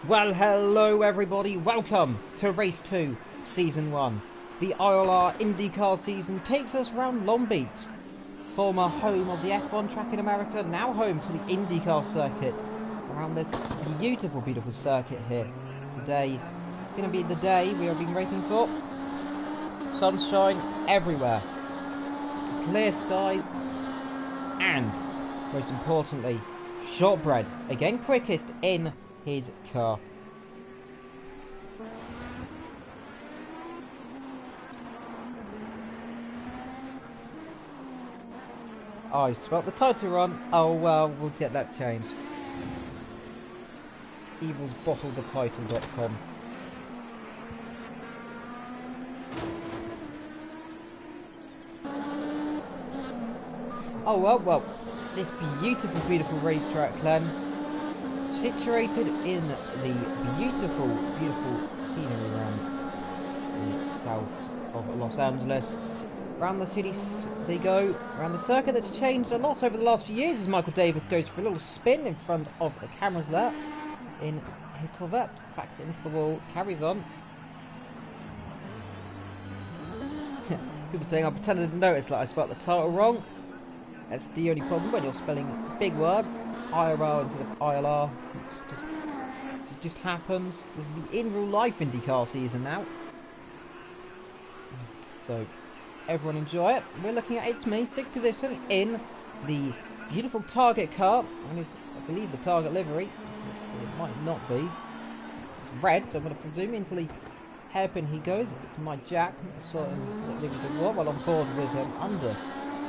Well, hello everybody, welcome to Race 2, Season 1. The ILR IndyCar season takes us around Long Beach, former home of the F1 track in America, now home to the IndyCar circuit, around this beautiful, beautiful circuit here. Today, it's going to be the day we have been waiting for. Sunshine everywhere, clear skies, and, most importantly, shortbread, again quickest in his car. Oh, I spelt the title wrong. Oh well, we'll get that changed. Evilsbottlethetitle.com. Oh well, this beautiful, beautiful racetrack, Glenn, situated in the beautiful, beautiful scenery around the south of Los Angeles. Around the city they go, around the circuit that's changed a lot over the last few years as Michael Davis goes for a little spin in front of the cameras there in his Corvette, backs it into the wall, carries on. People saying I pretended I didn't notice that I spelled the title wrong. That's the only problem when you're spelling big words, IRL instead of ILR. It just happens. This is the in real life IndyCar season now. So everyone enjoy it. We're looking at it's me, 6th position in the beautiful Target car. And it's, I believe, the Target livery. It might not be. It's red, so I'm going to presume into the hairpin he goes. It's my Jack. So what liveries it was while on board with him under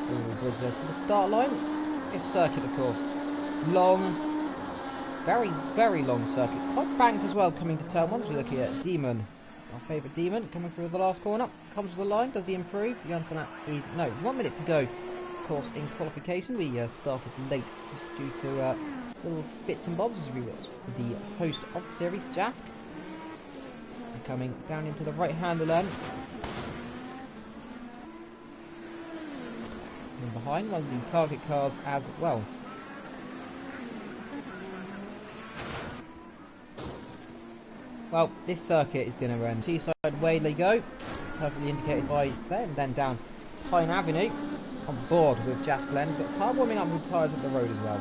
the bridge there to the start line. It's circuit, of course. Long, very, very long circuit. Quite banked as well coming to turn one. So you're looking at Demon. Our favourite Demon coming through the last corner. Comes to the line. Does he improve? The answer to that is no. 1 minute to go. Of course, in qualification, we started late just due to little bits and bobs as we watched the host of the series, Jask. Coming down into the right-hander lane. And behind one of the Target cars as well. Well, this circuit is going to run Seaside Way they go, perfectly indicated by there, and then down Pine Avenue, on board with Jas Glenn. Got a car warming up with tyres up the road as well.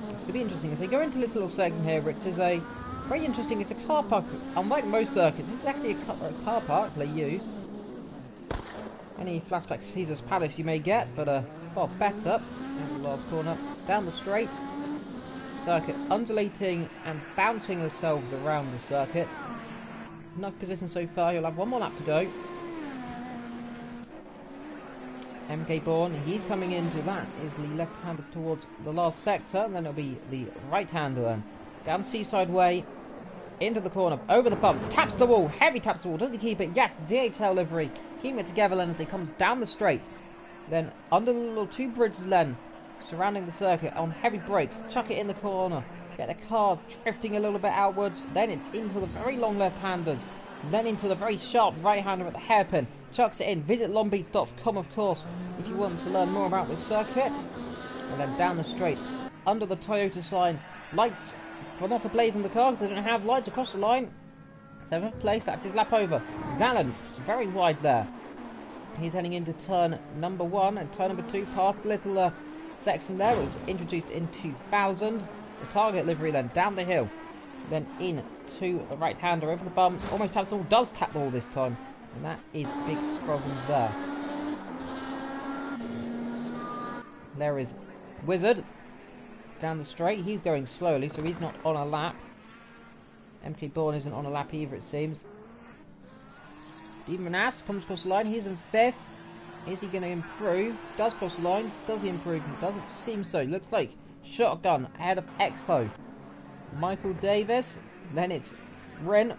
It's going to be interesting as they go into this little section here, which is a very interesting. It's a car park. Unlike most circuits, this is actually a car park they use. Any flashback to Caesar's Palace you may get, but far better. In the last corner, down the straight. Circuit undulating and bouncing themselves around the circuit. Enough position so far, you'll have one more lap to go. MK Bourne, he's coming into that, is the left-hander towards the last sector, and then it'll be the right-hander then. Down Seaside Way, into the corner, over the bumps, taps the wall, heavy taps the wall, does he keep it? Yes, the DHL livery, keeping it together then as he comes down the straight. Then under the little two bridges then, surrounding the circuit on heavy brakes, chuck it in the corner, get the car drifting a little bit outwards, then it's into the very long left-handers, then into the very sharp right-hander at the hairpin, chucks it in. Visit longbeach.com, of course, if you want to learn more about this circuit. And then down the straight, under the Toyota sign, lights are not ablaze in the car because they don't have lights across the line. 7th place, that's his lap over. Zallen, very wide there. He's heading into turn number 1, and turn number 2 past a little section there, which was introduced in 2000. The Target livery then down the hill, then in to the right-hander over the bumps, almost taps the wall, does tap the wall this time, and that is big problems there. There is Wizard down the straight. He's going slowly, so he's not on a lap. MK Bourne isn't on a lap either, it seems. Demon Ass comes across the line. He's in 5th. Is he going to improve? Does cross the line. Does he improve? Doesn't seem so. Looks like Shotgun ahead of Expo. Michael Davis. Then it's Ren.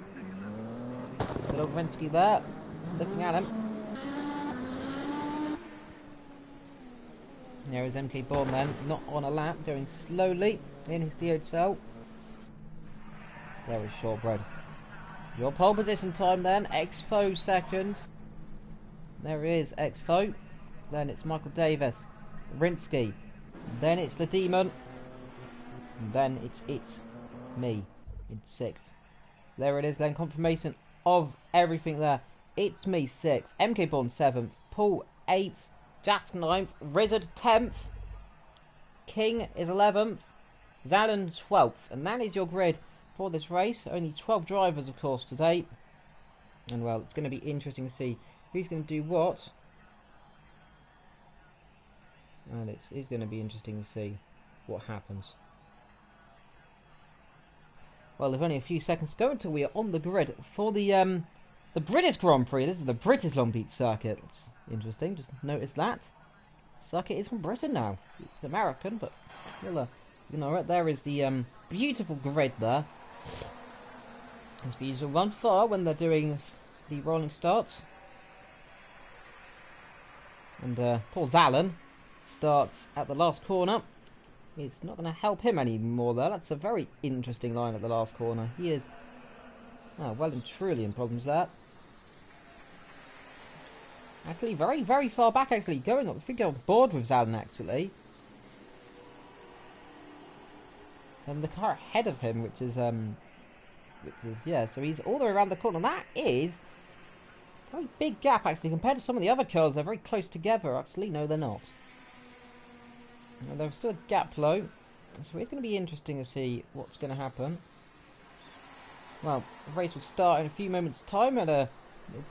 Little Rensky there. Looking at him. There is MK Bourne then. Not on a lap. Going slowly in his DHL. There is Shortbread. Your pole position time then. Expo second. There is Expo. Then it's Michael Davis. Rinsky. Then it's the Demon. And then it's me in 6th. There it is then, confirmation of everything there. It's me 6th, MK Born 7th, Paul 8th, Jask 9th, Rizzard 10th, King is 11th, Zalen 12th. And that is your grid for this race. Only 12 drivers, of course, today. And well, it's going to be interesting to see who's going to do what. And it is going to be interesting to see what happens. Well, there's only a few seconds to go until we are on the grid for the British Grand Prix. This is the British Long Beach circuit. It's interesting, just notice that. Circuit is from Britain now. It's American, but you know, right there is the beautiful grid there. It's the usual run far when they're doing the rolling starts. And Paul Zalen starts at the last corner. It's not going to help him anymore though. That's a very interesting line at the last corner. He is well and truly in problems there. Actually very, very far back actually. Going up, I think on board with Zalen actually. And the car ahead of him, which is yeah, so he's all the way around the corner. And that is a very big gap actually compared to some of the other cars. They're very close together. Actually, no, they're not. No, there's still a gap low, so it's going to be interesting to see what's going to happen. Well, the race will start in a few moments' time. It'll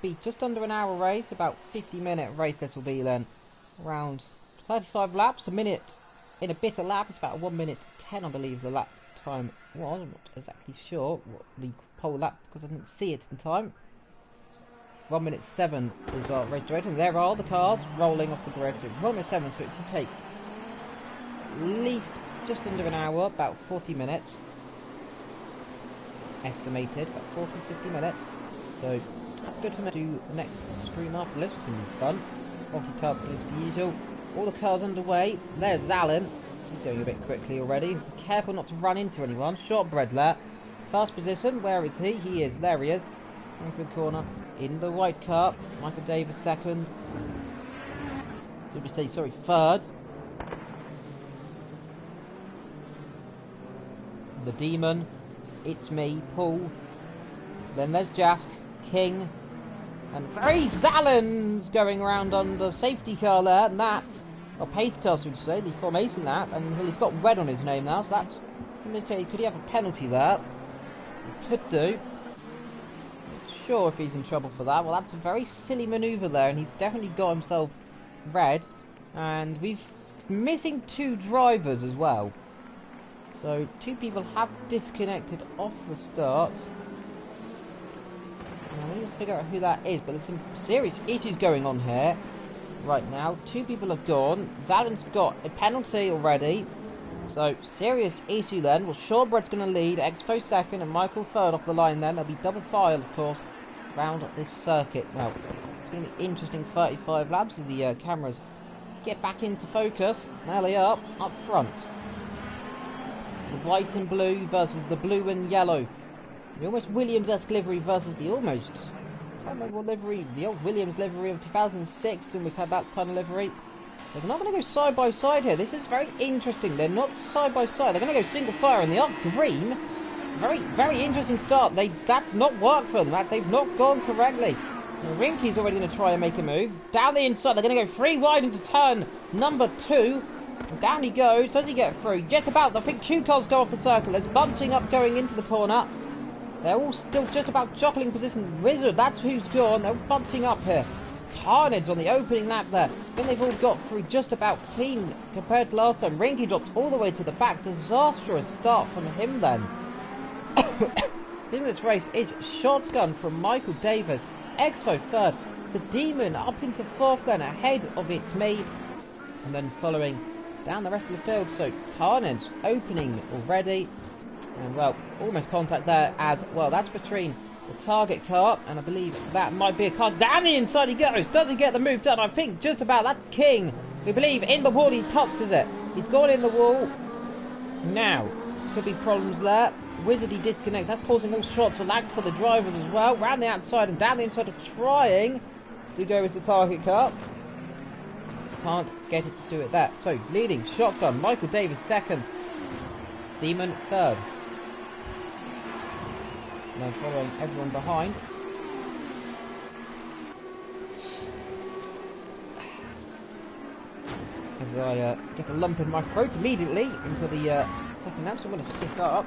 be just under an hour race, about 50-minute race. This will be then around 35 laps, a minute in a bit a lap. It's about 1 minute 10, I believe, the lap time was. I'm not exactly sure what the pole lap because I didn't see it in time. 1 minute 7 is our race duration. There are the cars rolling off the grid. So it's 1 minute 7, so it should take at least just under an hour, about 40 minutes estimated, about 40-50 minutes, so that's good for me to do the next stream after this. It's going to be fun. Multitasking as per usual. All the cars underway. There's Zalen, he's going a bit quickly already. Be careful not to run into anyone. Shortbread there, fast position. Where is he? He is, there he is, going through the corner in the white car. Michael Davis second, so we say sorry, third. The Demon, it's me, Paul. Then there's Jask, King, and very Zalen's going around on the safety car there, and that's a pace car, so to say, the formation lap, and well, he's got red on his name now, so that's in this case. Could he have a penalty there? He could do. Not sure if he's in trouble for that. Well, that's a very silly manoeuvre there, and he's definitely got himself red, and we've missing 2 drivers as well. So 2 people have disconnected off the start. Now, we need to figure out who that is, but there's some serious issues going on here right now. 2 people have gone. Zalen's got a penalty already, so serious issue then. Well, Shortbread's going to lead, Expo second, and Michael third off the line then. There'll be double file, of course, round this circuit. Now, it's going to be interesting 35 laps as the cameras get back into focus. There they are, up front. The white and blue versus the blue and yellow. The almost Williams-esque livery versus the almost, I can't remember what livery, the old Williams livery of 2006, almost had that kind of livery. They're not going to go side by side here. This is very interesting. They're not side by side. They're going to go single fire, and they are green. Very, very interesting start. That's not worked for them. They've not gone correctly. Rinky's already going to try and make a move. Down the inside, they're going to go 3 wide into turn number 2. And down he goes. Does he get through? Just about. I think 2 cars go off the circle. There's bunting up going into the corner. They're all still just about jockeying position. Wizard, that's who's gone. They're bunting up here. Carnage on the opening lap there. Then they've all got through just about clean compared to last time. Rinky drops all the way to the back. Disastrous start from him then. In this race is shotgun from Michael Davis. Expo third. The Demon up into 4th then, ahead of its mate. And then following down the rest of the field. So Carnage opening already. And well, almost contact there as well. That's between the target car, and I believe that might be a car. Down the inside he goes. Does he get the move done? I think just about. That's King. We believe in the wall. He touches it. He's gone in the wall. Now, could be problems there. Wizard, he disconnects. That's causing all sorts of lag for the drivers as well. Round the outside and down the inside of trying to go as the target car. Can't get it to do it there. So, leading shotgun, Michael Davis second. Demon third. And then following everyone behind. As I get a lump in my throat immediately into the second lap, so I'm going to sit up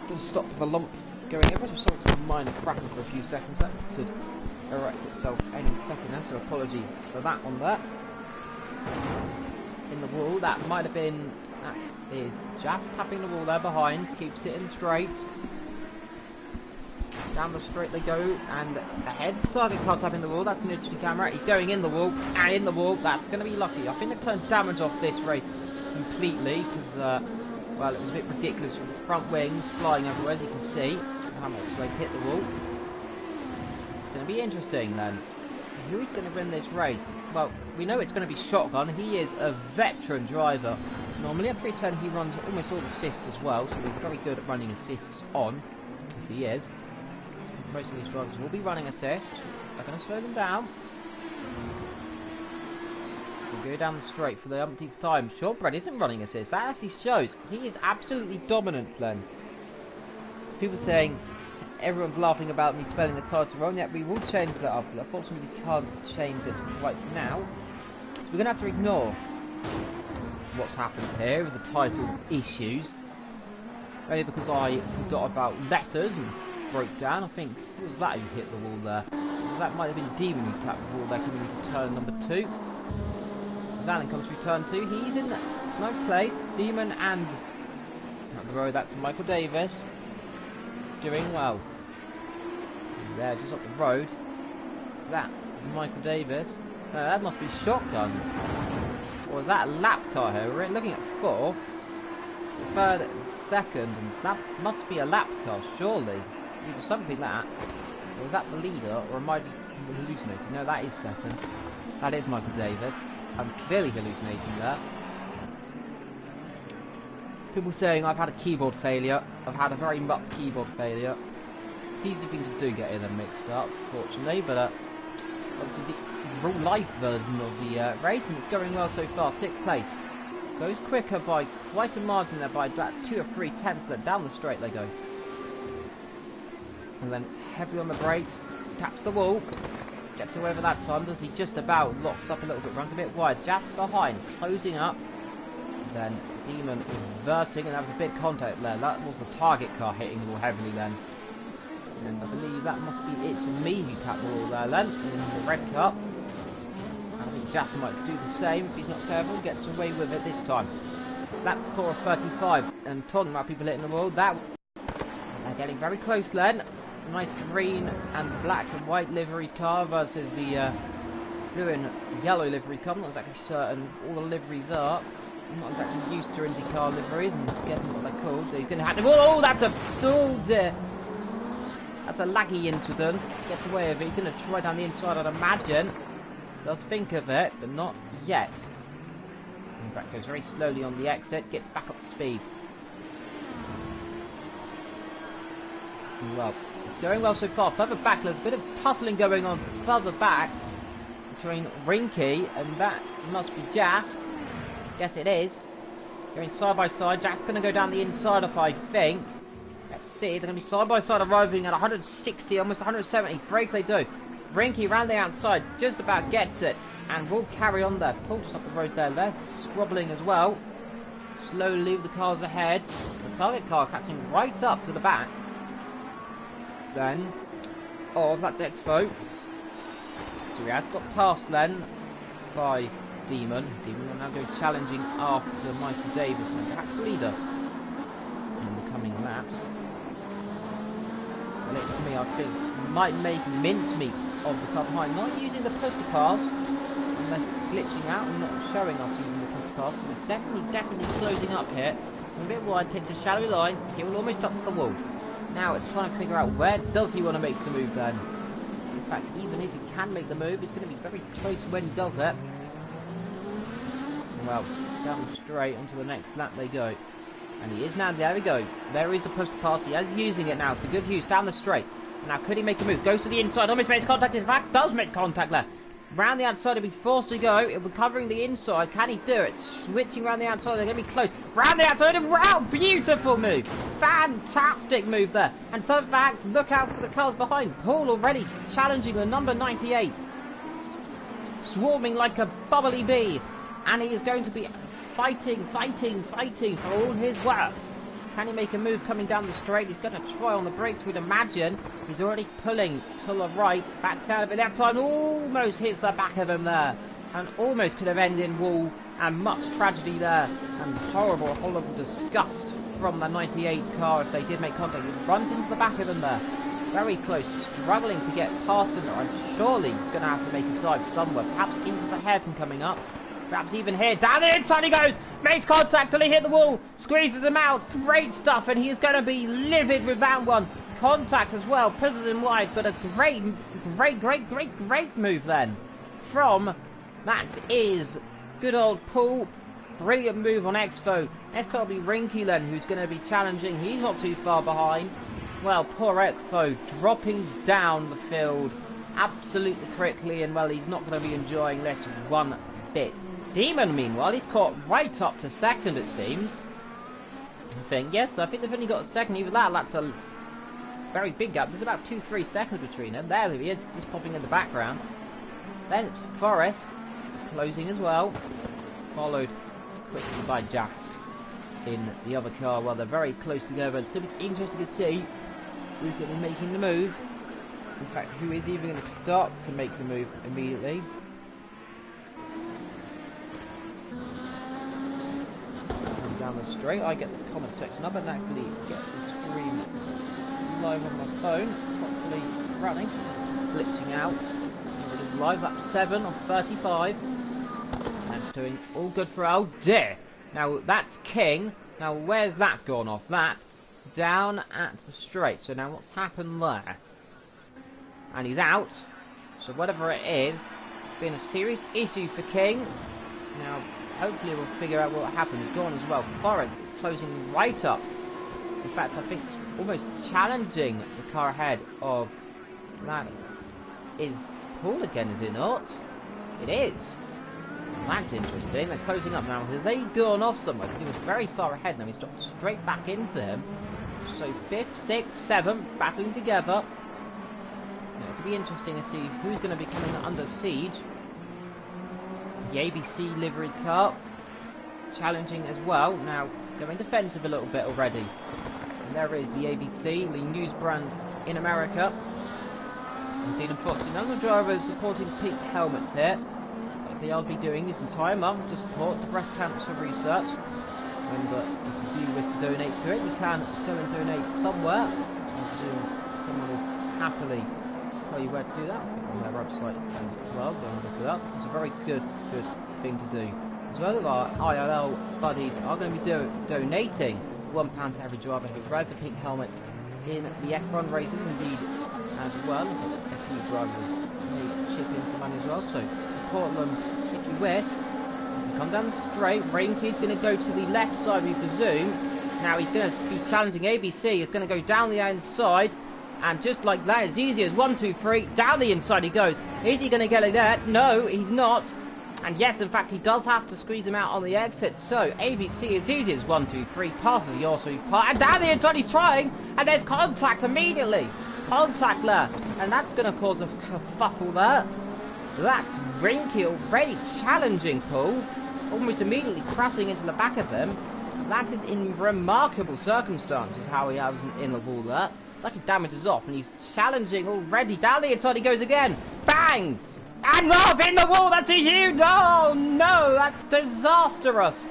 to stop the lump going over. So something from mine cracking for a few seconds. That should erect itself any second now, so apologies for that one there. In the wall, that might have been, that is just tapping the wall there behind, keeps it in straight. Down the straight they go, and ahead, target car tapping the wall, that's an interesting camera. He's going in the wall, and in the wall, that's going to be lucky. I think they've turned damage off this race completely, because, well, it was a bit ridiculous with the front wings flying everywhere, as you can see. How much they hit the wall. It's going to be interesting then. Who's going to win this race? Well, we know it's going to be Shotgun. He is a veteran driver. Normally, I'm pretty certain he runs almost all assists as well, so he's very good at running assists on. If he is. Most of these drivers will be running assists. They're going to slow them down. So go down the straight for the umpteenth time. Shortbread isn't running assists. That actually shows he is absolutely dominant then. People saying everyone's laughing about me spelling the title wrong, yet we will change that up, but unfortunately we can't change it right now. So we're going to have to ignore what's happened here with the title issues. Only because I forgot about letters and broke down. I think, who was that who hit the wall there? That might have been Demon who tapped the wall there coming into turn number 2. Zalin comes through turn 2. He's in 9th place. Demon and up the road, that's Michael Davis. Doing well. There, just up the road. That is Michael Davis. That must be Shotgun. Or is that a lap car here? We're looking at 4th, 3rd and 2nd, and that must be a lap car, surely. Either something like that. Or is that the leader, or am I just hallucinating? No, that is 2nd. That is Michael Davis. I'm clearly hallucinating there. People saying I've had a keyboard failure. I've had a very much keyboard failure. It's easy thing to do, getting them mixed up, fortunately, but this is the real life version of the race, and it's going well so far. 6th place. Goes quicker by quite a margin there, by about 2 or 3 tenths. Then down the straight they go. And then it's heavy on the brakes. Taps the wall. Gets away with that time. Does he just about locks up a little bit, runs a bit wide. Just behind, closing up. Then Demon is versing, and that was a bit contact there. That was the target car hitting the wall heavily then. And I believe that must be it. So maybe tap the wall there then in the red car. And I think Jaff might do the same if he's not careful. Gets away with it this time. Lap 4 of 35. And talking about people hitting the wall, that they're getting very close then. Nice green and black and white livery car versus the blue and yellow livery car. I'm not exactly certain all the liveries are. I'm not exactly used to IndyCar liveries and guessing what they're called. So he's going to have to... Oh, that's a... Oh, dear. That's a laggy incident. Gets away with it. He's going to try down the inside, I'd imagine. Does think of it, but not yet. In fact, goes very slowly on the exit. Gets back up to speed. Well, it's going well so far. Further back, there's a bit of tussling going on further back between Rinky and that must be Jask. Yes, it is. Going side by side. Jack's going to go down the inside of, I think. Let's see. They're going to be side by side, arriving at 160, almost 170. Break they do. Rinky round the outside, just about gets it, and will carry on there. Paul just up the road there. They're squabbling as well. Slowly with the cars ahead. The target car catching right up to the back. Then, that's Expo. So he has got past then by Demon. Demon will now go challenging after Michael Davis, and perhaps leader in the coming laps. Looks to me, I think, might make mincemeat of the car behind, not using the poster cars, unless glitching out and not showing us using the poster cars. So we're definitely closing up here. A bit wide, takes a shallow line. He will almost touch the wall. Now it's trying to figure out where does he want to make the move then. In fact, even if he can make the move, it's going to be very close when he does it. Well, down the straight onto the next lap they go. And he is now, there we go. There is the poster pass. He is using it now for good use down the straight. Now, could he make a move? Goes to the inside, almost makes contact. In fact, does make contact there. Round the outside, he'll be forced to go. It'll be covering the inside. Can he do it? Switching around the outside, they're going to be close. Round the outside, and round! Beautiful move! Fantastic move there. And further back, look out for the cars behind. Paul already challenging the number 98. Swarming like a bubbly bee. And he is going to be fighting for all his work. Can he make a move coming down the straight? He's going to try on the brakes, we'd imagine. He's already pulling to the right. Backs out of it left time. Almost hits the back of him there. And almost could have ended in wall. And much tragedy there. And horrible disgust from the 98 car if they did make contact. He runs into the back of him there. Very close. Struggling to get past him there. I'm surely going to have to make a dive somewhere. Perhaps into the hairpin coming up. Perhaps even here. Down the inside he goes. Makes contact till he hit the wall. Squeezes him out. Great stuff. And he is going to be livid with that one. Contact as well. Pushes him wide. But a great move then. From, that is good old Paul. Brilliant move on Expo. Expo will be Rinky then, who's going to be challenging. He's not too far behind. Well, poor Expo dropping down the field absolutely quickly. And well, he's not going to be enjoying this one bit. Demon, meanwhile, he's caught right up to second, it seems. I think they've only got a second. Even that's a very big gap. There's about 2-3 seconds between them. There he is, just popping in the background. Then it's Forrest, closing as well. Followed quickly by Jax in the other car. Well, they're very close together. It's going to be interesting to see who's going to be making the move. In fact, who is even going to start to make the move immediately. Down the straight, I get the comment section up and actually get the stream live on my phone, properly running, glitching out. It is live, lap 7 of 35. That's doing all good for, oh dear. Now that's King. Now where's that gone off? That down at the straight. So now what's happened there? And he's out. So whatever it is, it's been a serious issue for King. Now hopefully we'll figure out what happened. He's gone as well. Forrest is closing right up. In fact, I think it's almost challenging the car ahead of that. Is Paul again, is it not? It is. That's interesting. They're closing up now. Have they gone off somewhere? Because he was very far ahead now. He's dropped straight back into him. So 5th, 6th, 7th battling together. Now, it'll be interesting to see who's going to be coming under siege. The ABC livery car challenging as well. Now going defensive a little bit already. And there is the ABC, the news brand in America. Indeed, unfortunately, none of the drivers supporting pink helmets here. Like they will be doing this entire month to support the breast cancer research. Remember, if you do wish to donate to it, you can go and donate somewhere. I presume someone will happily tell you where to do that. I think on their website as well. Go and look it up. It's a very good thing to do. As well as our ILR buddies are going to be donating £1 to every driver who rides a pink helmet in the F1 races. Indeed, as well. A few drivers may chip in some money as well. So support them if you wish. As they come down the straight, Rinky's going to go to the left side, we presume. Now he's going to be challenging ABC. He's going to go down the inside. And just like that, as easy as 1, 2, 3, down the inside he goes. Is he going to get it there? No, he's not. And yes, in fact, he does have to squeeze him out on the exit. So, ABC as easy as 1, 2, 3, passes the also part. And down the inside he's trying. And there's contact immediately. Contact there. And that's going to cause a kerfuffle there. That's Rinky already challenging Paul. Almost immediately crashing into the back of him. That is in remarkable circumstances how he has in the wall there. Lucky damage is off, and he's challenging already. Down the inside he goes again. Bang! And off in the wall. That's a huge... Oh, no. That's disastrous.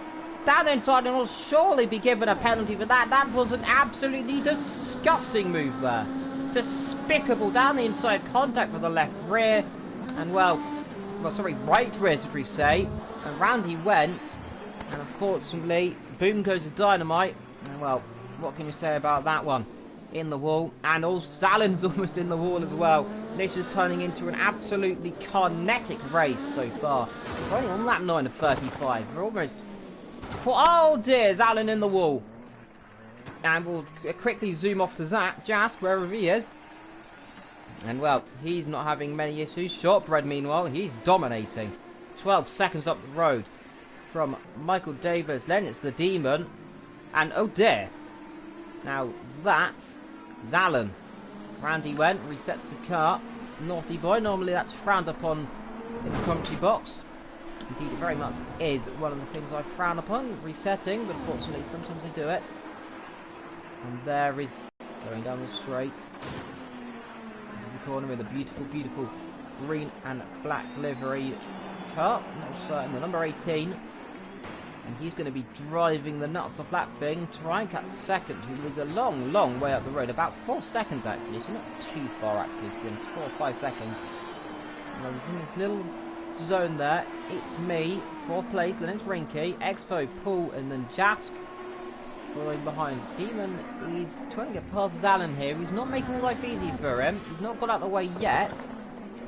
Down the inside and will surely be given a penalty for that. That was an absolutely disgusting move there. Despicable. Down the inside contact with the left rear. And, well, sorry, right rear, should we say. And round he went. And, unfortunately, boom goes the dynamite. And, well, what can you say about that one? In the wall, and all Salon's almost in the wall as well. This is turning into an absolutely kinetic race so far. We're only on lap 9 of 35. We're almost... Oh dear, Alan in the wall. And we'll quickly zoom off to Jask, wherever he is. And, well, he's not having many issues. Shortbread, meanwhile, he's dominating. 12 seconds up the road from Michael Davis. Then it's the Demon. And, oh dear. Now, that's Zallen. Round he went, reset the car. Naughty boy. Normally that's frowned upon in the commentary box. Indeed, it very much is one of the things I frown upon, resetting, but unfortunately sometimes I do it. And there is going down the straight into the corner with a beautiful, beautiful green and black livery car. No certain, the number 18. And he's going to be driving the nuts off that thing, try and catch second, who is a long, long way up the road. About 4 seconds actually, so not too far actually, to be honest, 4 or 5 seconds. And he's in this little zone there. It's me, 4th place, then it's Rinky, Expo, Paul, and then Jask following behind. Demon is trying to get past Zallen here. He's not making life easy for him. He's not got out of the way yet.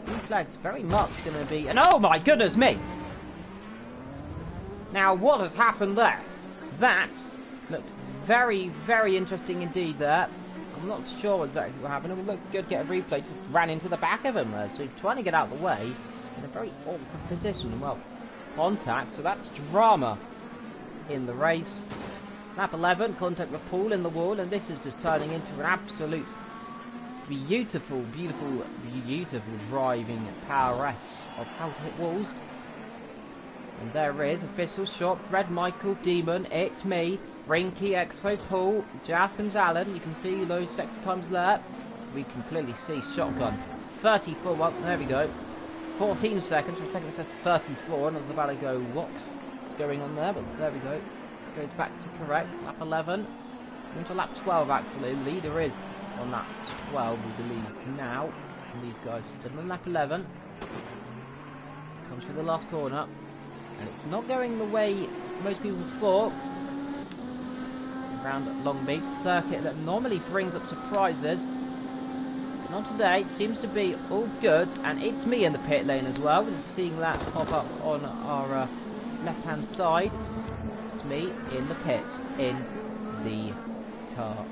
Blue flag's very much going to be... And oh my goodness me! Now, what has happened there? That looked very, very interesting indeed there. I'm not sure exactly what happened. It would look good to get a replay. Just ran into the back of him there. So trying to get out of the way in a very awkward position. Well, contact. So that's drama in the race. Lap 11, contact with Paul in the wall. And this is just turning into an absolute beautiful, beautiful, beautiful driving power of how to hit walls. And there is official shot, Red Michael, Demon, it's me, Rinky, Expo, Paul, Jask and Zallen. You can see those sector times there. We can clearly see Shotgun. 34, well, there we go. 14 seconds, for a second it said 34, and I was about to go, what's going on there? But there we go. Goes back to correct. Lap 11. Into lap 12, actually. Leader is on lap 12, we believe, now. And these guys still on lap 11. Comes through the last corner. And it's not going the way most people thought. Around Long Beach, circuit that normally brings up surprises. Not today. It seems to be all good. And it's me in the pit lane as well. We're just seeing that pop up on our left-hand side. It's me in the pit, in the car.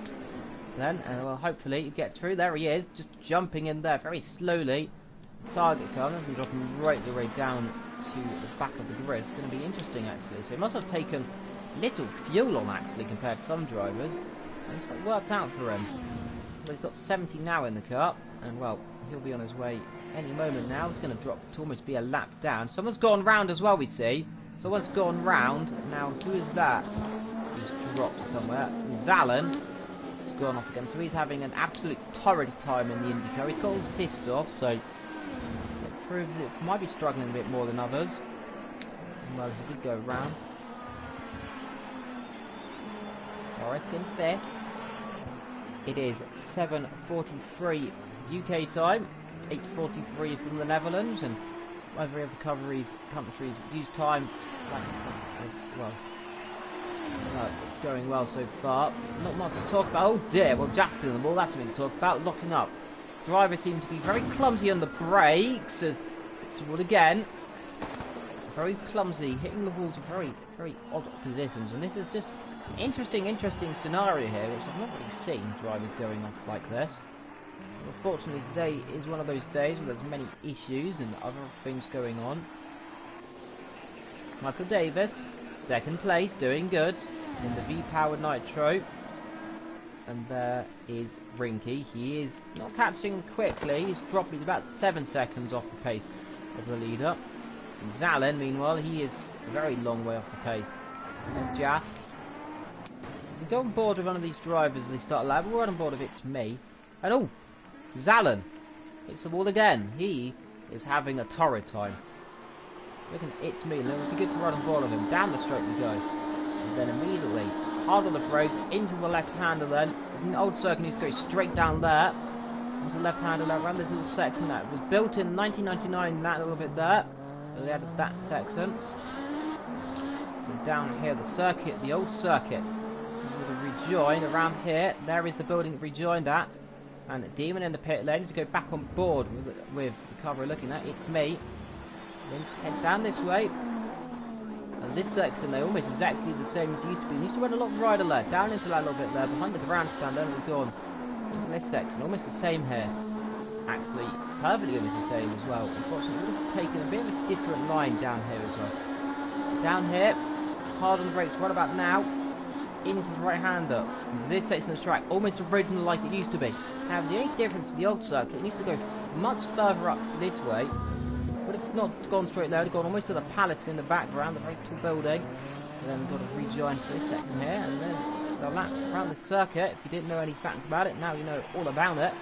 Then, and well, hopefully it gets through. There he is, just jumping in there very slowly. Target car, and dropping right the way down to the back of the grid. It's going to be interesting actually. So he must have taken little fuel on actually compared to some drivers. And it's worked out for him. Well, he's got 70 now in the car, and well, he'll be on his way any moment now. It's going to drop to almost be a lap down. Someone's gone round as well, we see. Someone's gone round. Now, who is that? He's dropped somewhere. Zallen has gone off again. So he's having an absolute torrid time in the IndyCar. He's got all assist off, so it proves it might be struggling a bit more than others. Well, he did go round. Norris in 5th. It is 7:43 UK time, 8:43 from the Netherlands, and every other countries use time. Well, it's going well so far. Not much to talk about. Oh dear, well, Jackson and the ball, that's something to talk about. Locking up. Drivers seem to be very clumsy on the brakes as it's the wall again. Very clumsy, hitting the wall to very, very odd positions, and this is just an interesting scenario here, which I've not really seen drivers going off like this. Unfortunately, today is one of those days where there's many issues and other things going on. Michael Davis, 2nd place, doing good in the V-Powered Nitro. And there is Rinky. He is not catching quickly. He's dropped. He's about 7 seconds off the pace of the leader. And Zallen, meanwhile, he is a very long way off the pace. There's Jask. We go on board with one of these drivers as they start a lap. We're on board with It's Me. And oh, Zallen hits the wall again. He is having a torrid time. Look at It's Me. And it would be good to run on board of him. Down the straight we go. And then immediately, hard on the brakes, into the left-hander then. There's an old circuit needs to go straight down there. Into the left-hander there, around this little section that was built in 1999, that little bit there. So they added that section. And down here, the circuit, the old circuit. Rejoin around here. There is the building that rejoined at. And the Demon in the pit lane to go back on board with the cover we're looking at. It's me. Then just head down this way. And this section, they're almost exactly the same as it used to be. It used to run a lot wider there. Down into that little bit there. Behind the grandstand, then we've gone into this section. Almost the same here. actually perfectly on the same as well. Unfortunately, would have taken a bit of a different line down here as well. Down here, hard on the brakes. What about now? Into the right-hander. This section of the track, almost original like it used to be. However, the only difference with the old circuit, it used to go much further up this way. Would have not gone straight there, it would have gone almost to the palace in the background, the very tall building. And then we've got to rejoin to this section here, and then the lap around the circuit. If you didn't know any facts about it, now you know all about it.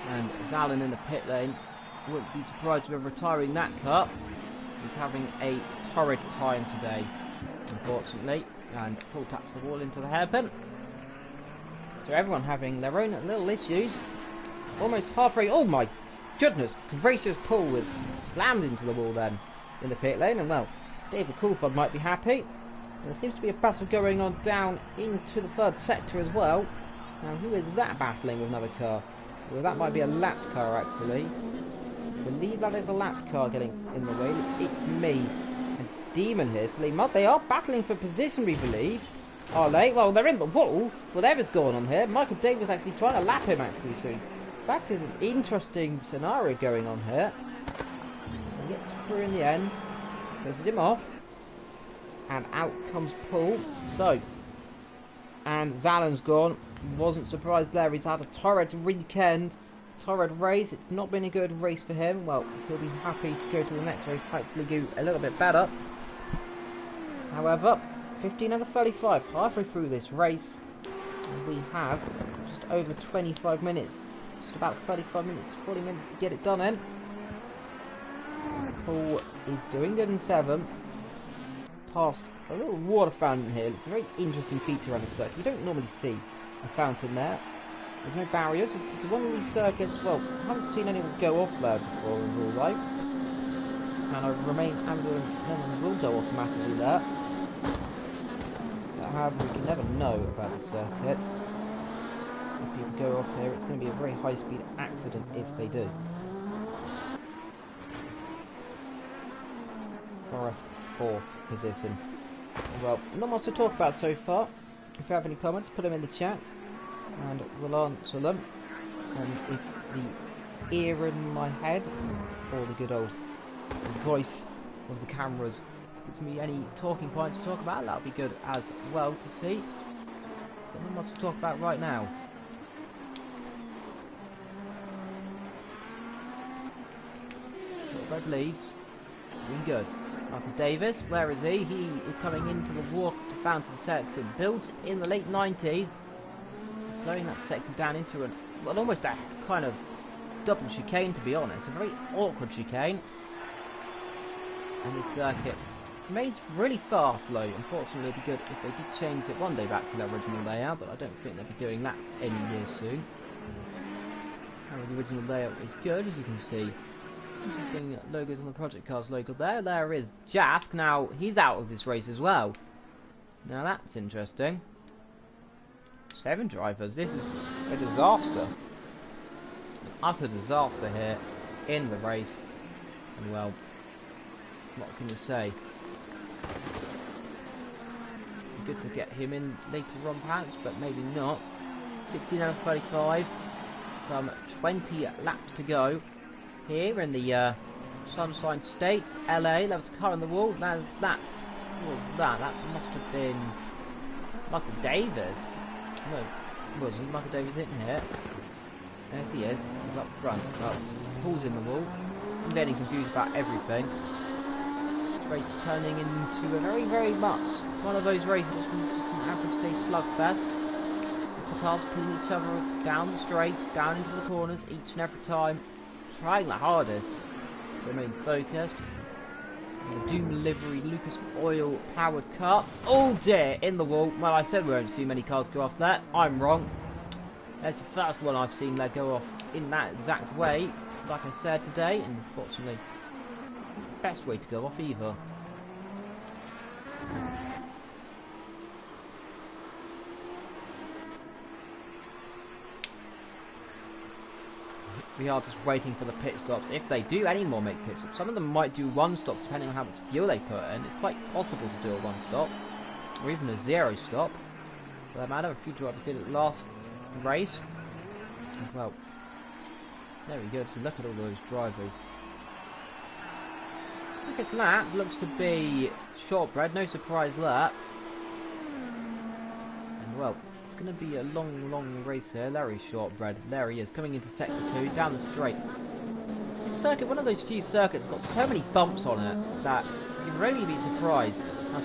And Zalin in the pit lane, wouldn't be surprised with retiring that car. He's having a torrid time today, unfortunately. And Paul taps the wall into the hairpin. So everyone having their own little issues. Almost halfway. Oh my goodness gracious! Paul was slammed into the wall then in the pit lane, and well, David Coulthard might be happy. And there seems to be a battle going on down into the third sector as well. Now who is that battling with another car? Well, that might be a lapped car actually. I believe that is a lapped car getting in the way. It's me. Demon here, so they are battling for position, we believe. Are they? Well, they're in the wall. Whatever's going on here. Michael Davis actually trying to lap him actually soon. That is an interesting scenario going on here. He gets through in the end. Pushes him off. And out comes Paul. So, and Zalin's gone. Wasn't surprised there. He's had a torrid weekend. Torrid race. It's not been a good race for him. Well, he'll be happy to go to the next race. Hopefully do a little bit better. However, 15 out of 35, halfway through this race, and we have just over 25 minutes, just about 35 minutes, 40 minutes to get it done in. Paul is doing good in 7, past a little water fountain here. It's a very interesting feature on the circuit. You don't normally see a fountain there. There's no barriers. It's one of these circuits, well, I haven't seen anyone go off there before in real life. And I remain ambulance, no one will go off massively there. However, we can never know about the circuit. If you go off here, it's going to be a very high-speed accident if they do. Forest 4th position. Well, not much to talk about so far. If you have any comments, put them in the chat, and we'll answer them. And if the ear in my head, or the good old voice of the cameras gives me any talking points to talk about, that'll be good as well to see. But not much to talk about right now. Red leads, doing good. Michael Davis, where is he? He is coming into the water fountain section, built in the late 90s, slowing that section down into well, almost a kind of double chicane, to be honest, a very awkward chicane. And this circuit remains really fast though. Unfortunately, it'd be good if they did change it one day back to their original layout, but I don't think they'll be doing that any year soon. However, the original layout is good, as you can see. Interesting logos on the project cars logo there. There is Jask. Now, he's out of this race as well. Now, that's interesting. 7 drivers. This is a disaster. An utter disaster here in the race. And, well, what can you say? Good to get him in later on perhaps, but maybe not. 16 out of 35. Some 20 laps to go here in the Sunshine State, LA. Left a car on the wall. What was that? That must have been Michael Davis. No, wasn't Michael Davis in here? Yes, he is. He's up front. Well, Paul's in the wall. I'm getting confused about everything. This race is turning into a very, very much one of those races, just an average day slugfest. The cars pulling each other down the straights, down into the corners each and every time, trying the hardest to remain focused. The Doom livery Lucas Oil powered car. Oh dear, in the wall. Well, I said we won't see many cars go off there. I'm wrong. That's the first one I've seen there go off in that exact way, like I said today, and unfortunately, best way to go off either. We are just waiting for the pit stops. If they do any more make pit stops, some of them might do 1 stops depending on how much fuel they put in. It's quite possible to do a 1 stop, or even a 0 stop. For that matter, a few drivers did it last race. Well, There we go, so look at all those drivers. Quickest lap looks to be Shortbread, no surprise there. And well, it's going to be a long race here. Larry's Shortbread, there he is, coming into sector 2, down the straight. This circuit, one of those few circuits, got so many bumps on it that you'd really be surprised how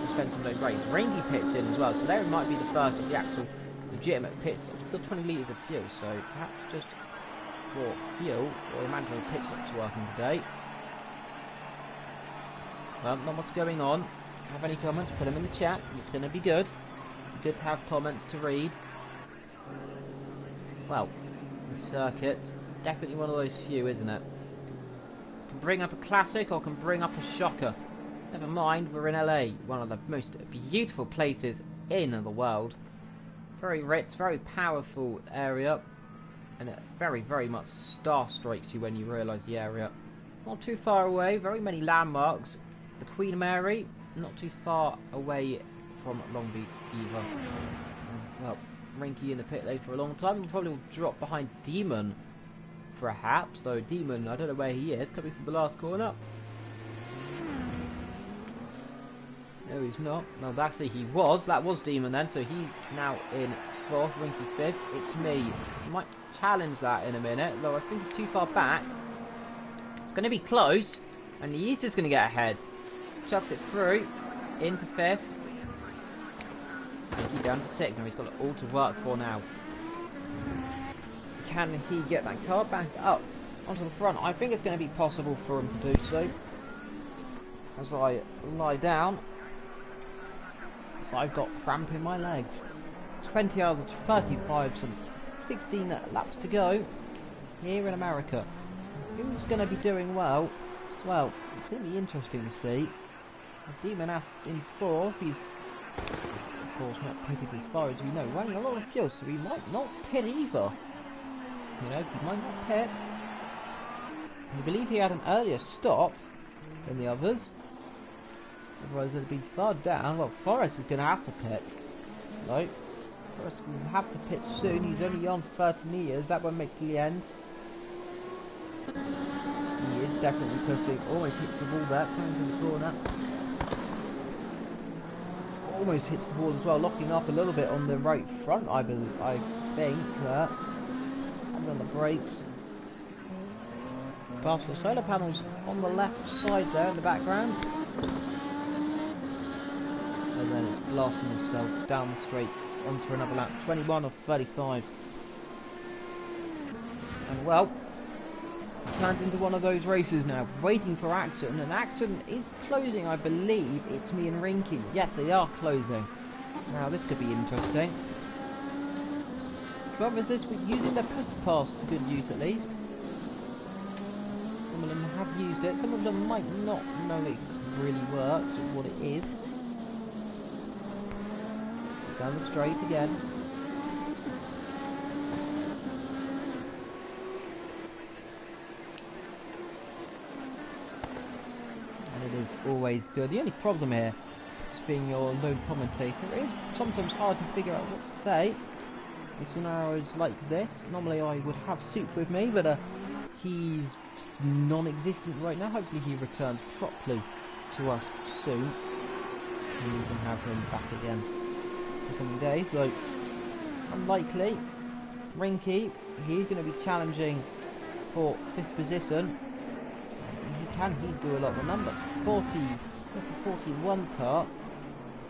suspension don't break. Ringy pits in as well, so there might be the first of the actual legitimate pit stop. It's got 20 litres of fuel, so perhaps just for fuel or the mandatory pit stops working today. Well, not much going on. Have any comments? Put them in the chat. It's going to be good. Good to have comments to read. Well, the circuit, definitely one of those few, isn't it? Can bring up a classic or can bring up a shocker. Never mind, we're in LA, one of the most beautiful places in the world. Very rich, very powerful area, and it very much star-strikes you when you realise the area. Not too far away, very many landmarks. The Queen Mary, not too far away from Long Beach either. Well, Rinky in the pit lane for a long time. We'll probably will drop behind Demon, perhaps. Though Demon, I don't know where he is, coming from the last corner. No, he's not. No, actually he was. That was Demon then, so he's now in 4th, Rinky 5th. It's me. I might challenge that in a minute, though I think he's too far back. It's going to be close, and he's just going to get ahead. Chucks it through, into 5th. Rinky down to 6th. Now he's got it all to work for now. Can he get that car back up onto the front? I think it's going to be possible for him to do so. As I lie down. So I've got cramp in my legs. 20 out of the 35, some 16 laps to go here in America. Who's going to be doing well? Well, it's going to be interesting to see. Demon asked in 4th. He's, of course, not pitted as far as we know. Running a lot of fuel, so he might not pit either. You know, he might not pit. I believe he had an earlier stop than the others. Otherwise, it'd be far down. Well, Forrest is going to have to pit. No, Forrest will have to pit soon. He's only on 30 metres. That won't make the end. He is definitely pushing. Almost hits the wall there. Coming to the corner. Almost hits the wall as well. Locking up a little bit on the right front, I think. And on the brakes. Past the solar panels on the left side there in the background. And then it's blasting itself down the straight onto another lap. 21 of 35. And well, it turns into one of those races now, waiting for action, and action is closing, I believe. It's me and Rinky. Yes, they are closing. Now this could be interesting. Drivers this week using their push to pass to good use at least. Some of them have used it, some of them might not know it really works or what it is. Down the straight again. And it is always good. The only problem here, just being your lone commentator, it is sometimes hard to figure out what to say in scenarios like this. Normally I would have Soup with me, but he's non-existent right now. Hopefully he returns properly to us soon, and we can have him back again in the coming days. So unlikely. Rinky, he's going to be challenging for 5th position. Can he do a lot? The number 40, just a 41 car,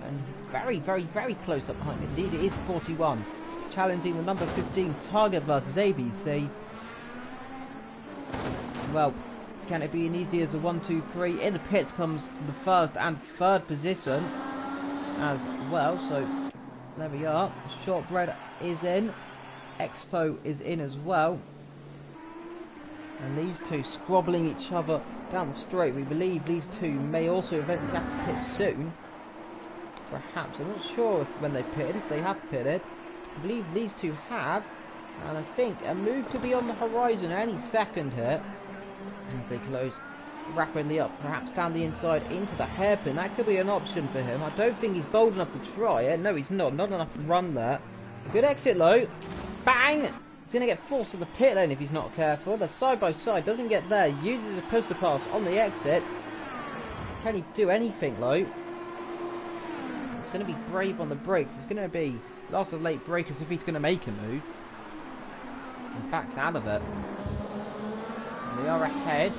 and he's very close up behind. Indeed, it is 41, challenging the number 15 Target versus ABC. Well, can it be an easy as a 1, 2, 3? In the pits comes the 1st and 3rd position as well. So there we are. Shortbread is in. Expo is in as well. And these two squabbling each other down the straight. We believe these two may also eventually have to pit soon. Perhaps. I'm not sure when they pitted, if they have pitted. I believe these two have. And I think a move could be on the horizon any second here. As they close rapidly up. Perhaps down the inside into the hairpin. That could be an option for him. I don't think he's bold enough to try it. No, he's not. Not enough to run there. Good exit though. Bang! He's going to get forced to the pit lane if he's not careful. The side by side doesn't get there. Uses a poster pass on the exit. Can he do anything, though? It's going to be brave on the brakes. It's going to be lots of late breakers if he's going to make a move. And backs out of it. And they are ahead.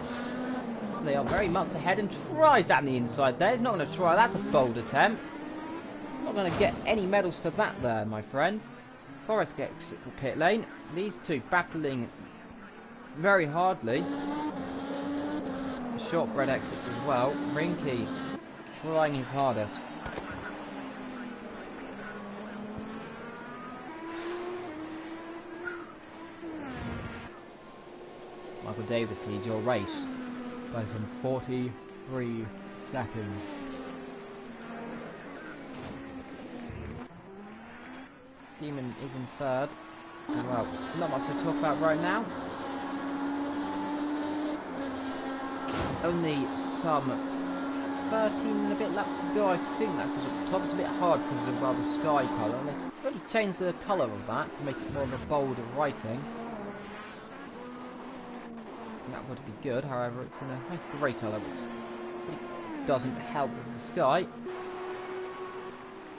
They are very much ahead and tries down the inside there. He's not going to try. That's a bold attempt. Not going to get any medals for that there, my friend. Forrest gets it for pit lane. These two battling very hardly. Shortbread exits as well. Rinky trying his hardest. Michael Davis leads your race by some 43 seconds. Demon is in third. Well, not much to talk about right now. Only some 13 and a bit laps to go. I think that's at the top. It's a bit hard because of the rather sky colour. Let's really change the colour of that to make it more of a bolder writing. And that would be good. However, it's in a nice grey colour, which really doesn't help with the sky.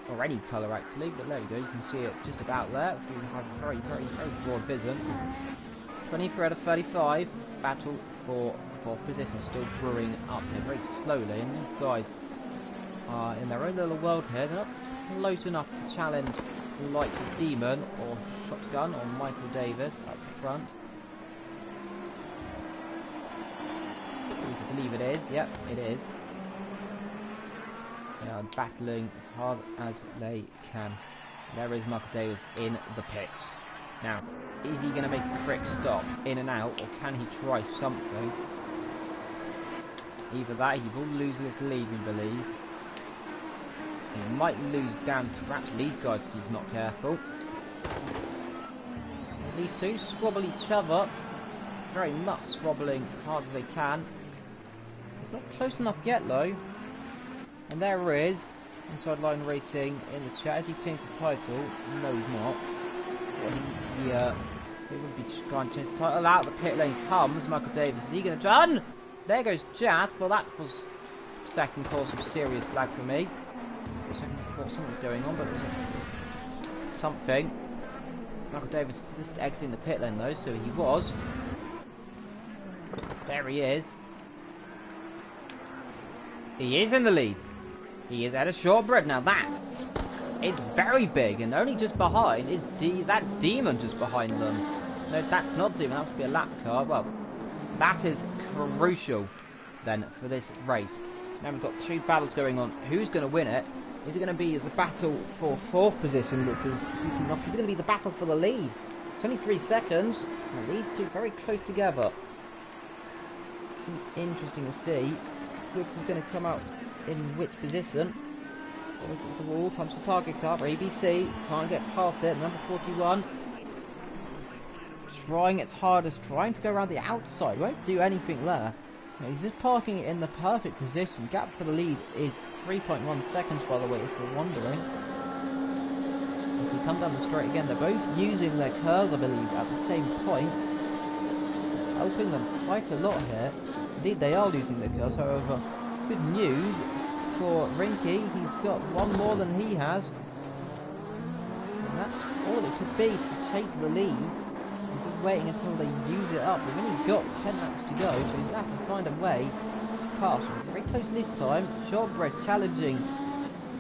Or any colour actually, but there we go, you can see it just about there. If you have very broad vision. 23 out of 35, battle for fourth position, still brewing up here very slowly, and these guys are in their own little world here. They're not close enough to challenge the likes of Demon or Shotgun or Michael Davis up front. I believe it is, yep, it is. They are battling as hard as they can. There is Michael Davis in the pit. Now, is he going to make a quick stop in and out, or can he try something? Either that, he will lose this lead, we believe. He might lose down to perhaps these guys if he's not careful. And these two squabble each other, very much squabbling as hard as they can. It's not close enough yet, though. And there is Inside Line Racing in the chat. Has he changed the title? No, he's not. He would be trying to change the title. Out the pit lane comes Michael Davis. Is he going to run? There goes Jazz. Well, that was second cause of serious lag for me. For a second I thought something was going on, but it was something. Michael Davis just exiting the pit lane though, so he was. There he is. He is in the lead. He is at a shortbread. Now that is very big, and only just behind is that Demon just behind them. No, that's not Demon. That must be a lap car. Well, that is crucial then for this race. Now we've got two battles going on. Who's going to win it? Is it going to be the battle for fourth position, which is shooting off? Is it going to be the battle for the lead? 23 seconds. And these two very close together. It's interesting to see which is going to come out in which position. This is the wall, comes the target car for ABC, can't get past it. Number 41 trying its hardest, trying to go around the outside, won't do anything there. He's just parking it in the perfect position. Gap for the lead is 3.1 seconds, by the way, if you're wondering. As he comes down the straight again, they're both using their curls, I believe, at the same point. It's helping them quite a lot here. Indeed, they are losing their curls, however, good news for Rinky. He's got one more than he has. And that's all it could be to take the lead. He's just waiting until they use it up. They've only got 10 laps to go, so he'll have to find a way past. He's very close this time. Shortbread challenging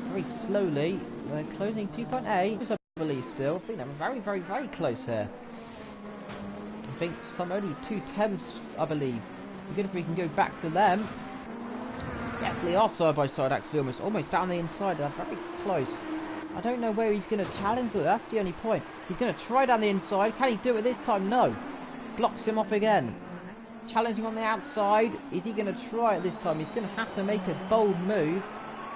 very slowly. They're closing 2.8, I believe still. I think they're very close here. I think some only 2 temps, I believe. Good if we can go back to them. Yes, they are side by side actually, almost down the inside. They're very close. I don't know where he's going to challenge it. That's the only point. He's going to try down the inside. Can he do it this time? No. Blocks him off again. Challenging on the outside. Is he going to try it this time? He's going to have to make a bold move.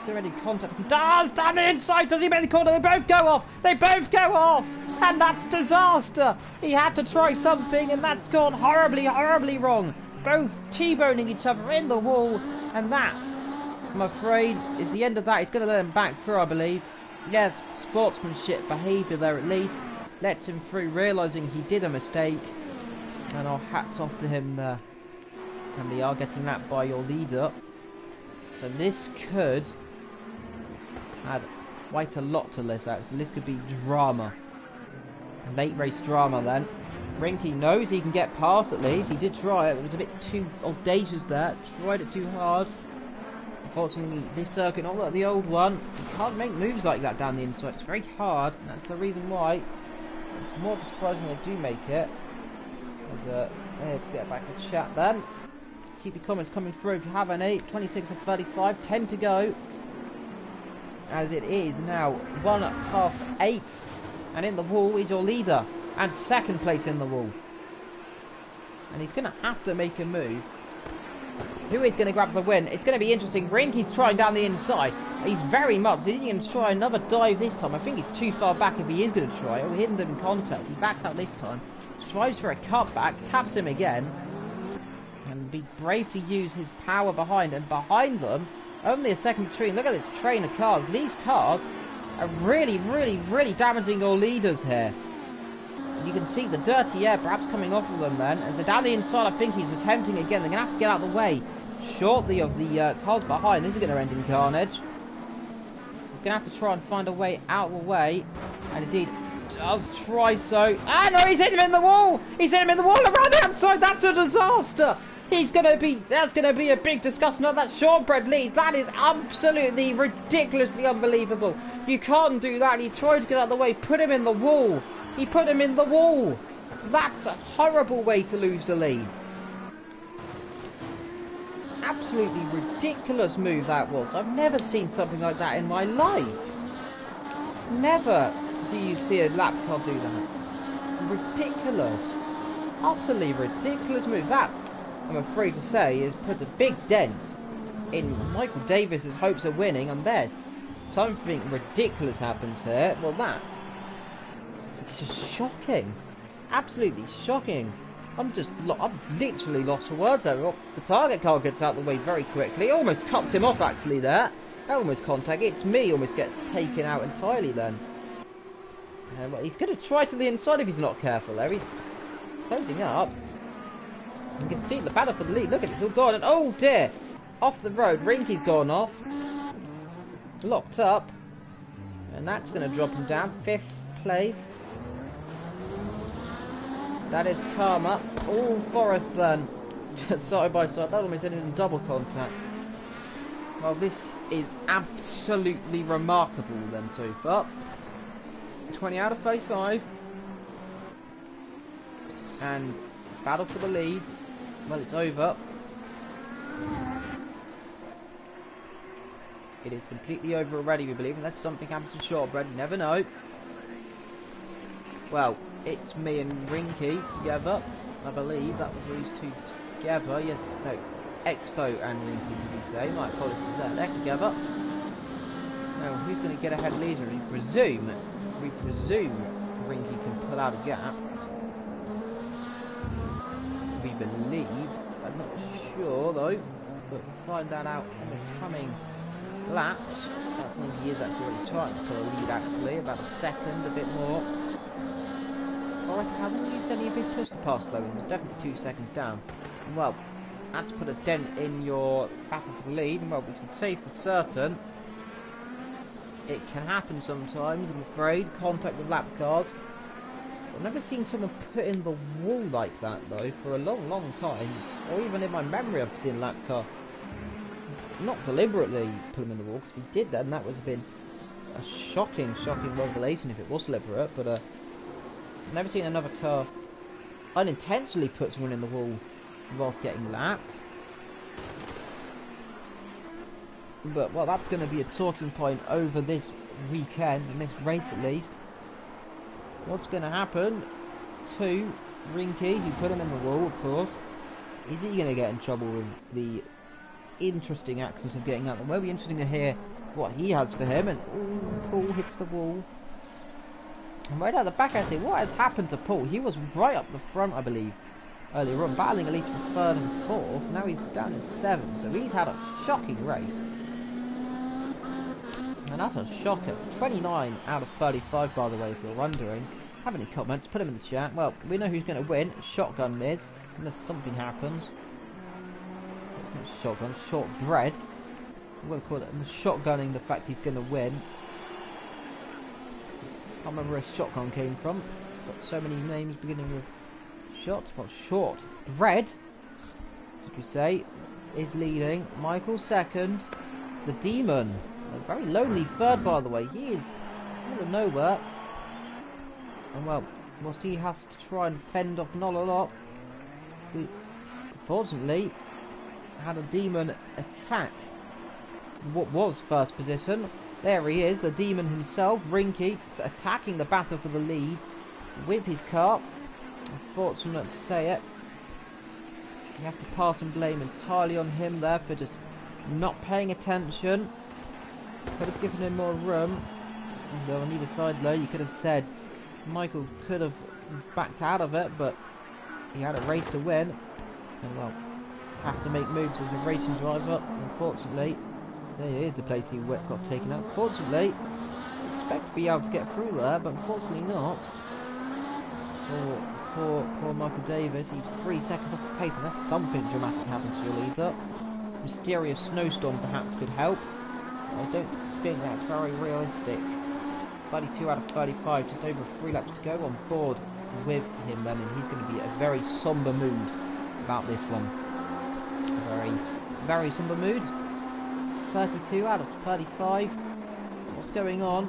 Is there any contact? He does! Down the inside! Does he make the corner? They both go off! They both go off! And that's disaster! He had to try something, and that's gone horribly wrong. Both T-boning each other in the wall, and that, I'm afraid, is the end of that. He's going to let him back through, I believe. Yes, sportsmanship behaviour there at least. lets him through, realising he did a mistake. And our hats off to him there. And they are getting that by your leader. So this could add quite a lot to this actually. This could be drama. Late race drama then. Rinky knows he can get past at least. He did try it. It was a bit too audacious there. Tried it too hard. Unfortunately, this circuit, not like the old one, you can't make moves like that down the inside. It's very hard. And that's the reason why. It's more surprising when they do make it. Get back to chat then. Keep your comments coming through if you have any. 26 of 35, 10 to go. As it is now 1:30. And in the wall is your leader. And second place in the wall. And he's going to have to make a move. Who is going to grab the win? It's going to be interesting. Rinky's trying down the inside. He's very much. Is he going to try another dive this time? I think he's too far back if he is going to try it. We hit him in contact. He backs out this time. Tries for a cutback. Taps him again. And be brave to use his power behind. And behind them, only a second between. Look at this train of cars. These cars are really, really, really damaging your leaders here. You can see the dirty air perhaps coming off of them then. As they're down the inside, I think he's attempting again. They're going to have to get out of the way shortly of the cars behind. This is going to end in carnage. He's going to have to try and find a way out of the way. And indeed does try so. Ah, no, he's hit him in the wall. He's hit him in the wall around the outside. That's a disaster. That's going to be a big discussion of that shortbread lead. That is absolutely ridiculously unbelievable. You can't do that. He tried to get out of the way. Put him in the wall. He put him in the wall. That's a horrible way to lose the lead. Absolutely ridiculous move that was. I've never seen something like that in my life. Never do you see a lap car do that. Ridiculous. Utterly ridiculous move. That, I'm afraid to say, has put a big dent in Michael Davis's hopes of winning, unless something ridiculous happens here. Well, it's just shocking. Absolutely shocking. I've literally lost for words there. Well, the target car gets out of the way very quickly. Almost cuts him off actually there. Almost contact. It's me almost gets taken out entirely then. Well, he's going to try to the inside if he's not careful there. He's closing up. You can see the battle for the lead. Look at it, it's all gone. And oh dear. Off the road. Rinky's gone off. Locked up. And that's going to drop him down. 5th place. That is karma. All Forest then. Side by side. That almost ended in double contact. Well, this is absolutely remarkable then too. But 20 out of 35. And battle for the lead. Well, it's over. It is completely over already, we believe. Unless something happens to Shortbread, you never know. Well, it's me and Rinky together. I believe that was these two together. Yes, no, Expo and Rinky, did we say? My apologies there. They're together. Now, who's going to get ahead leader? We presume Rinky can pull out a gap. We believe. I'm not sure though. But find that out in the coming laps. I think he is actually already trying to pull a lead actually. About a second, a bit more. Forrest hasn't used any of his push to pass though. He was definitely 2 seconds down. Well, that's put a dent in your battle for the lead. And well, we can say for certain it can happen sometimes, I'm afraid. Contact with lap cars. I've never seen someone put in the wall like that though for a long time. Or even in my memory I've seen a lap car not deliberately put him in the wall, because if he did then that would have been a shocking revelation if it was deliberate. But I've never seen another car unintentionally put someone in the wall whilst getting lapped. But well, that's going to be a talking point over this weekend, in this race at least. What's going to happen to Rinky, who put him in the wall, of course? Is he going to get in trouble with the interesting access of getting out? It will be interesting to hear what he has for him. And ooh, Paul hits the wall. And right out the back, I say, what has happened to Paul? He was right up the front, I believe, earlier on, battling at least for 3rd and 4th. Now he's down in 7th, so he's had a shocking race. And that's a shocker. 29 out of 35, by the way, if you're wondering. Have any comments, put them in the chat. Well, we know who's going to win. Shotgun is, unless something happens. Not shotgun, shortbread. We'll call it shotgunning the fact he's going to win. Can't remember where shotgun came from. Got so many names beginning with shot. Well, shortbread, as we say, is leading. Michael second. The Demon, a very lonely third, by the way. He is out of nowhere. And well, whilst he has to try and fend off not a lot, we unfortunately had a Demon attack what was first position. There he is, the Demon himself, Rinky, attacking the battle for the lead with his car. Unfortunate to say it. You have to pass and blame entirely on him there for just not paying attention. Could have given him more room. Though on either side though, you could have said Michael could have backed out of it, but he had a race to win. And well, have to make moves as a racing driver. Unfortunately, there is the place he got taken out. Fortunately, expect to be able to get through there, but unfortunately not. Poor Michael Davis. He's 3 seconds off the pace, unless something dramatic happens to your leader. Mysterious snowstorm perhaps could help. I don't think that's very realistic. 32 out of 35, just over 3 laps to go. On board with him then, and he's going to be a very somber mood about this one. Very somber mood. 32 out of 35. What's going on?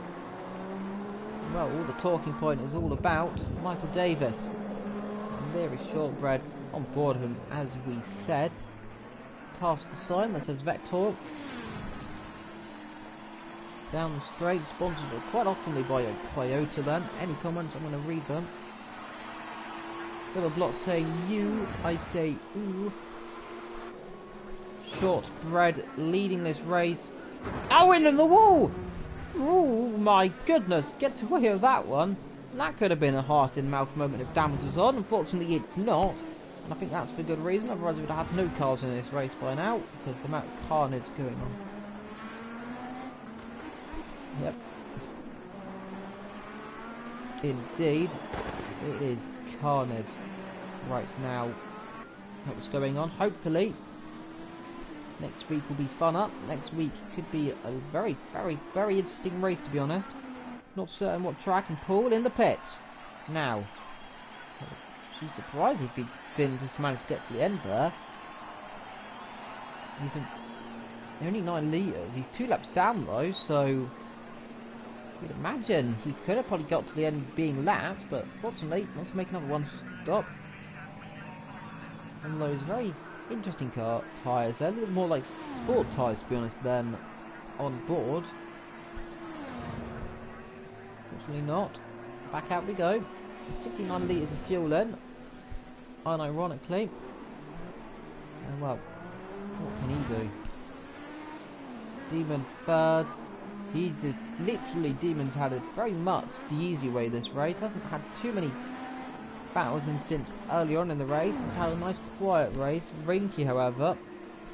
Well, all the talking point is all about Michael Davis. And there is Shortbread on board him, as we said. Past the sign that says Vector. Down the straight, sponsored quite often by Toyota then. Any comments? I'm going to read them. Little block saying you, I say ooh. Shortbread leading this race. Oh, in the wall! Oh my goodness, gets away with that one. That could have been a heart-in-mouth moment if damage was on. Unfortunately, it's not. And I think that's for good reason. Otherwise, we would have had no cars in this race by now, because the amount of carnage going on. Yep. Indeed, it is carnage right now. What's going on? Hopefully, next week will be funner. Next week could be a very interesting race, to be honest. Not certain what track and Paul in the pits. Now, she's surprised if he didn't just manage to get to the end there. He's only 9 litres. He's 2 laps down though, so you'd imagine he could have probably got to the end being lapped, but fortunately wants to make another one stop. And those very interesting car tyres. They're a little more like sport tyres, to be honest, than on board. Fortunately not. Back out we go. 69 litres of fuel in. Unironically. And well, what can he do? Demon third. He's just literally, Demon's had it very much the easy way this race. Hasn't had too many battles in since early on in the race. He's had a nice quiet race. Rinky, however,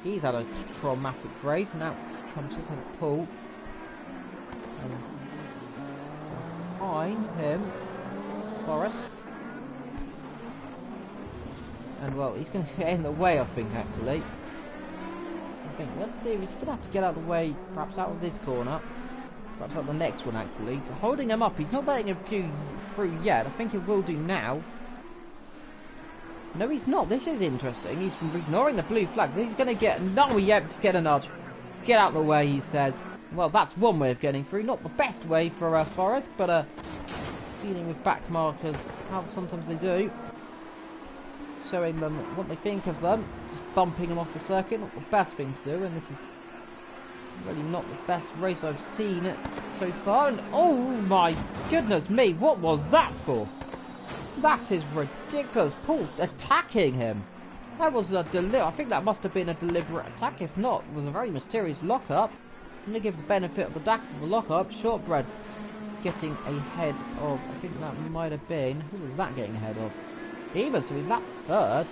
he's had a traumatic race, and now comes just a pull. And behind him, Forrest. And well, he's going to get in the way, I think, actually. Let's see if he's going to have to get out of the way, perhaps out of this corner. Perhaps out the next one, actually. But holding him up, he's not letting him through yet. I think he will do now. No, he's not. This is interesting. He's ignoring the blue flag. He's going to get... No, yep, just get a nudge. Get out of the way, he says. Well, that's one way of getting through. Not the best way for Forrest, but dealing with back markers, how sometimes they do. Showing them what they think of them. Just bumping them off the circuit. Not the best thing to do, and this is really not the best race I've seen so far. And oh my goodness me, what was that for? That is ridiculous. Paul attacking him. That was a I think that must have been a deliberate attack. If not, it was a very mysterious lockup. I'm going to give the benefit of the doubt for the lockup. Shortbread getting ahead of, I think that might have been, who was that getting ahead of? Even, so he's that third.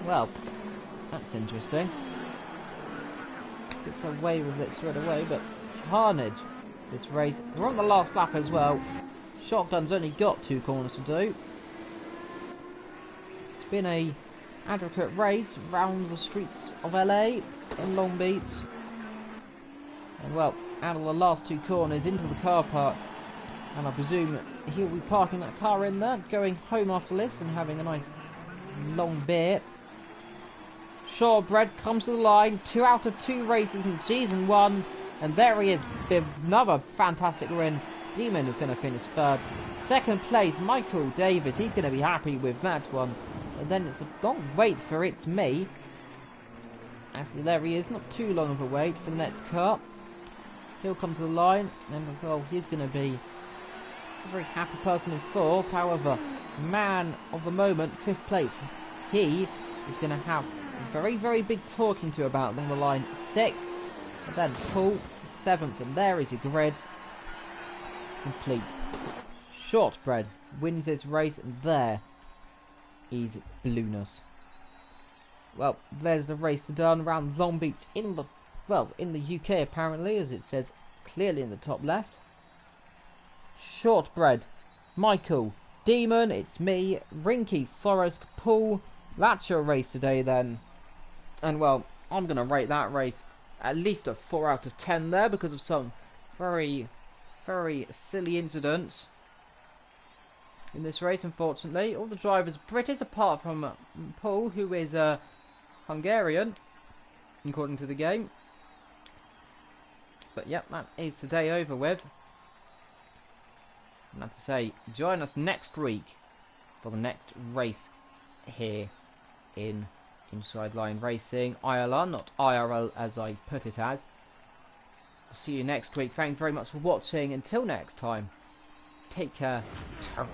Well, that's interesting. Gets away with it straight away, but carnage this race. We're on the last lap as well. Shotgun's only got 2 corners to do. It's been a adequate race round the streets of LA in Long Beach. And well, out of the last 2 corners into the car park. And I presume he'll be parking that car in there, going home after this and having a nice long beer. Shortbread comes to the line, 2 out of 2 races in season 1, and there he is, with another fantastic win. Demon is going to finish 3rd. 2nd place, Michael Davis, he's going to be happy with that one. And then it's a long wait for It's Me. Actually, there he is, not too long of a wait for the next car. He'll come to the line, and well, he's going to be a very happy person in 4th. However, man of the moment, 5th place, he is going to have very, very big talking to about along the line. 6th, and then Paul 7th, and there is your grid complete. Shortbread wins this race, and there is blueness. Well, there's the race done around Long Beach in the UK apparently, as it says clearly in the top left. Shortbread, Michael, Demon, It's Me, Rinky, Forrest, Paul. That's your race today then. And well, I'm going to rate that race at least a 4 out of 10 there, because of some very, very silly incidents in this race, unfortunately. All the drivers British, apart from Paul, who is Hungarian, according to the game. But yep, that is today over with. And I have to say, join us next week for the next race here in Inside Line Racing. ILR, not IRL as I put it as. I'll see you next week. Thank you very much for watching. Until next time, take care. Ciao.